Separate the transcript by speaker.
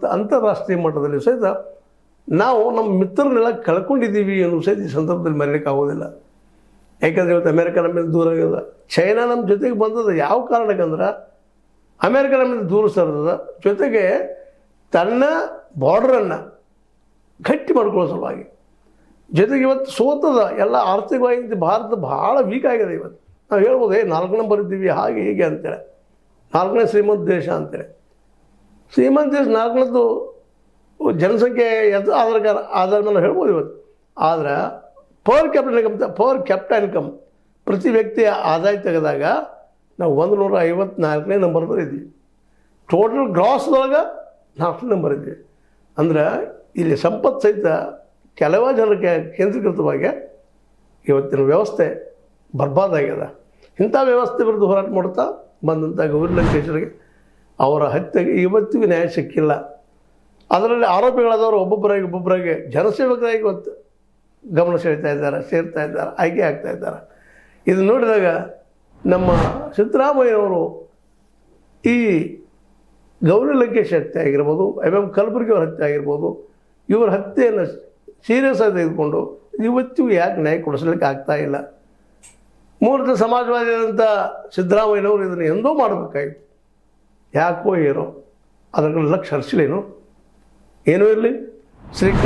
Speaker 1: ಮತ್ತು ಅಂತಾರಾಷ್ಟ್ರೀಯ ಮಟ್ಟದಲ್ಲಿ ಸಹಿತ ನಾವು ನಮ್ಮ ಮಿತ್ರರನ್ನೆಲ್ಲ ಕಳ್ಕೊಂಡಿದ್ದೀವಿ ಅನ್ನೋ ಸಹಿತ ಈ ಸಂದರ್ಭದಲ್ಲಿ ಮರೀಲಿಕ್ಕೆ ಆಗೋದಿಲ್ಲ. ಯಾಕಂದರೆ ಇವತ್ತು ಅಮೇರಿಕ ನಮ್ಮಿಂದ ದೂರ ಆಗ್ಯದ, ಚೈನಾ ನಮ್ಮ ಜೊತೆಗೆ ಬಂದದ ಯಾವ ಕಾರಣಕ್ಕಂದ್ರೆ ಅಮೇರಿಕ ನಮ್ಮಿಂದ ದೂರ ಸರಿದ, ಜೊತೆಗೆ ತನ್ನ ಬಾರ್ಡ್ರನ್ನು ಗಟ್ಟಿ ಮಾಡ್ಕೊಳ್ಳೋ ಸಲುವಾಗಿ, ಜೊತೆಗೆ ಇವತ್ತು ಸೋತದ ಎಲ್ಲ ಆರ್ಥಿಕವಾಗಿ ಭಾರತ ಭಾಳ ವೀಕ್ ಆಗಿದೆ. ಇವತ್ತು ನಾವು ಹೇಳ್ಬೋದು 4 ನಂಬರ್ ಇದ್ದೀವಿ ಹಾಗೆ ಹೀಗೆ ಅಂತೇಳಿ, 4ನೇ ಶ್ರೀಮಂತ ದೇಶ ಅಂತೇಳಿ. ಶ್ರೀಮಂತ ದೇಶ 4ನೇದು ಜನಸಂಖ್ಯೆ ಆಧಾರ ಮೇಲೆ ಹೇಳ್ಬೋದು ಇವತ್ತು. ಆದರೆ ಪರ್ ಕ್ಯಾಪಿಟಲ್ ಇನ್ಕಮ್ ಪ್ರತಿ ವ್ಯಕ್ತಿಯ ಆದಾಯ ತೆಗೆದಾಗ ನಾವು 154ನೇ ನಂಬರ್ದಲ್ಲಿ ಇದ್ದೀವಿ. ಟೋಟಲ್ ಗ್ರಾಸ್ದೊಳಗೆ 4ನೇ ನಂಬರ್ ಇದ್ದೀವಿ. ಅಂದ್ರೆ ಇಲ್ಲಿ ಸಂಪತ್ತು ಸಹಿತ ಕೆಲವೇ ಜನಕ್ಕೆ ಕೇಂದ್ರೀಕೃತವಾಗಿ ಇವತ್ತಿನ ವ್ಯವಸ್ಥೆ ಬರ್ಬಾದಾಗ್ಯದ. ಇಂಥ ವ್ಯವಸ್ಥೆ ವಿರುದ್ಧ ಹೋರಾಟ ಮಾಡ್ತಾ ಬಂದಂಥ ಗೌರಿ ಲಂಕೇಶ್ವರಿಗೆ ಅವರ ಹತ್ಯೆಗೆ ಇವತ್ತಿಗೂ ನ್ಯಾಯ ಸಿಕ್ಕಿಲ್ಲ. ಅದರಲ್ಲಿ ಆರೋಪಿಗಳಾದವರು ಒಬ್ಬೊಬ್ಬರಾಗಿ ಜನಸೇವಕರಾಗಿ ಇವತ್ತು ಗಮನ ಸೇರ್ತಾ ಇದ್ದಾರೆ, ಆಯ್ಕೆ ಆಗ್ತಾ ಇದ್ದಾರೆ. ಇದು ನೋಡಿದಾಗ ನಮ್ಮ ಸಿದ್ದರಾಮಯ್ಯನವರು ಈ ಗೌರಿ ಲಂಕೇಶ್ ಹತ್ಯೆ ಆಗಿರ್ಬೋದು, ಕಲಬುರ್ಗಿ ಅವ್ರ ಹತ್ಯೆ ಆಗಿರ್ಬೋದು, ಇವರ ಹತ್ಯೆಯನ್ನು ಸೀರಿಯಸ್ ಆಗಿ ತೆಗೆದುಕೊಂಡು ಇವತ್ತಿಗೂ ಯಾಕೆ ನ್ಯಾಯ ಕೊಡಿಸ್ಲಿಕ್ಕೆ ಆಗ್ತಾ ಇಲ್ಲ. ಮೂಲತ ಸಮಾಜವಾದಿಯಾದಂಥ ಸಿದ್ದರಾಮಯ್ಯನವರು ಇದನ್ನು ಎಂದೋ ಮಾಡಬೇಕಾಗಿತ್ತು. ಯಾಕೋ ಏನೋ ಅದರ ಲಕ್ಷ್ಯ ಹರಿಸಲೇನು ಏನೂ ಇರಲಿ.